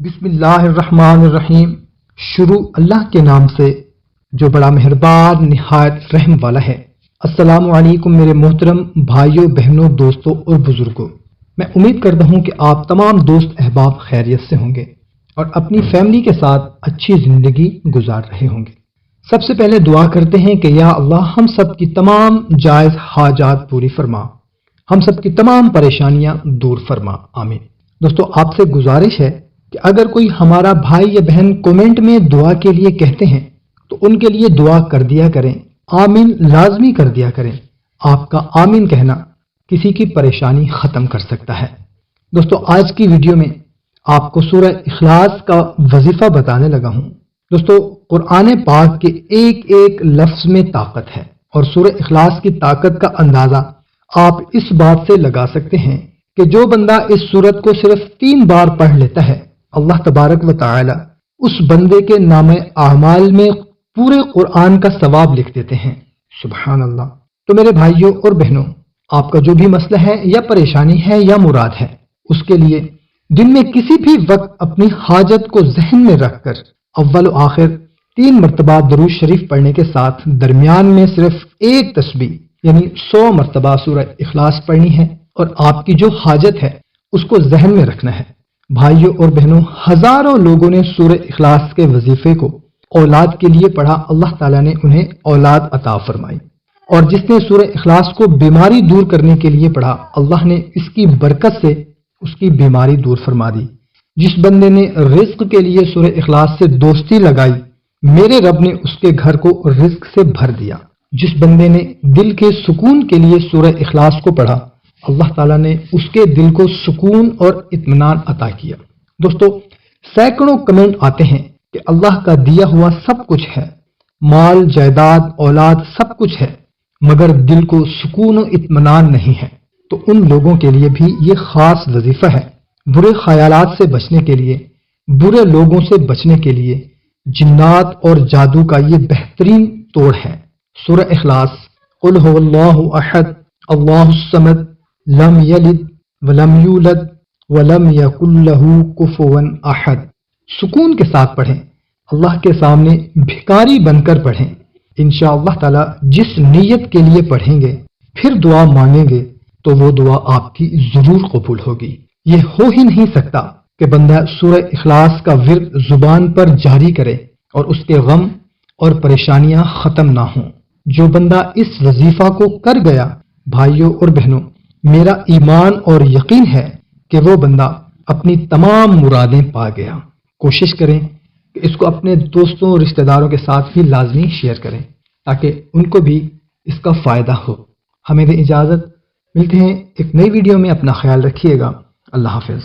بسم اللہ الرحمن الرحیم۔ شروع اللہ کے نام سے جو بڑا مہربان نہایت رحم والا ہے۔ السلام علیکم میرے محترم بھائیوں بہنوں دوستوں اور بزرگوں، میں امید کرتا ہوں کہ آپ تمام دوست احباب خیریت سے ہوں گے اور اپنی فیملی کے ساتھ اچھی زندگی گزار رہے ہوں گے۔ سب سے پہلے دعا کرتے ہیں کہ یا اللہ ہم سب کی تمام جائز حاجات پوری فرما، ہم سب کی تمام پریشانیاں دور فرما، آمین۔ دوستو آپ سے گزارش ہے کہ اگر کوئی ہمارا بھائی یا بہن کومنٹ میں دعا کے لیے کہتے ہیں تو ان کے لیے دعا کر دیا کریں، آمین لازمی کر دیا کریں۔ آپ کا آمین کہنا کسی کی پریشانی ختم کر سکتا ہے۔ دوستو آج کی ویڈیو میں آپ کو سورہ اخلاص کا وظیفہ بتانے لگا ہوں۔ دوستو قرآن پاک کے ایک ایک لفظ میں طاقت ہے، اور سورہ اخلاص کی طاقت کا اندازہ آپ اس بات سے لگا سکتے ہیں کہ جو بندہ اس سورت کو صرف 3 بار پڑھ لیتا ہے، اللہ تبارک و تعالی اس بندے کے نام اعمال میں پورے قرآن کا ثواب لکھ دیتے ہیں۔ سبحان اللہ۔ تو میرے بھائیوں اور بہنوں، آپ کا جو بھی مسئلہ ہے یا پریشانی ہے یا مراد ہے، اس کے لیے دن میں کسی بھی وقت اپنی حاجت کو ذہن میں رکھ کر اول و آخر 3 مرتبہ درود شریف پڑھنے کے ساتھ درمیان میں صرف ایک تسبیح یعنی 100 مرتبہ سورہ اخلاص پڑھنی ہے، اور آپ کی جو حاجت ہے اس کو ذہن میں رکھنا ہے۔ بھائیوں اور بہنوں، ہزاروں لوگوں نے سورہ اخلاص کے وظیفے کو اولاد کے لیے پڑھا، اللہ تعالیٰ نے انہیں اولاد عطا فرمائی، اور جس نے سورہ اخلاص کو بیماری دور کرنے کے لیے پڑھا، اللہ نے اس کی برکت سے اس کی بیماری دور فرما دی۔ جس بندے نے رزق کے لیے سورہ اخلاص سے دوستی لگائی، میرے رب نے اس کے گھر کو رزق سے بھر دیا۔ جس بندے نے دل کے سکون کے لیے سورہ اخلاص کو پڑھا، اللہ تعالیٰ نے اس کے دل کو سکون اور اطمینان عطا کیا۔ دوستو سینکڑوں کمنٹ آتے ہیں کہ اللہ کا دیا ہوا سب کچھ ہے، مال جائیداد اولاد سب کچھ ہے، مگر دل کو سکون و اطمینان نہیں ہے۔ تو ان لوگوں کے لیے بھی یہ خاص وظیفہ ہے، برے خیالات سے بچنے کے لیے، برے لوگوں سے بچنے کے لیے، جنات اور جادو کا یہ بہترین توڑ ہے۔ سورہ اخلاص، قل هو اللہ احد اللہ الصمد لم یلد ولم یولد ولم یکن لہ کفوا احد۔ سکون کے ساتھ پڑھیں، اللہ کے سامنے بھکاری بن کر پڑھیں۔ انشاءاللہ تعالی جس نیت کے لیے پڑھیں گے، پھر دعا مانگیں گے تو وہ دعا آپ کی ضرور قبول ہوگی۔ یہ ہو ہی نہیں سکتا کہ بندہ سورہ اخلاص کا ورد زبان پر جاری کرے اور اس کے غم اور پریشانیاں ختم نہ ہوں۔ جو بندہ اس وظیفہ کو کر گیا، بھائیوں اور بہنوں، میرا ایمان اور یقین ہے کہ وہ بندہ اپنی تمام مرادیں پا گیا۔ کوشش کریں کہ اس کو اپنے دوستوں اور رشتہ داروں کے ساتھ بھی لازمی شیئر کریں تاکہ ان کو بھی اس کا فائدہ ہو۔ ہمیں دیں اجازت، ملتے ہیں ایک نئی ویڈیو میں، اپنا خیال رکھیے گا، اللہ حافظ۔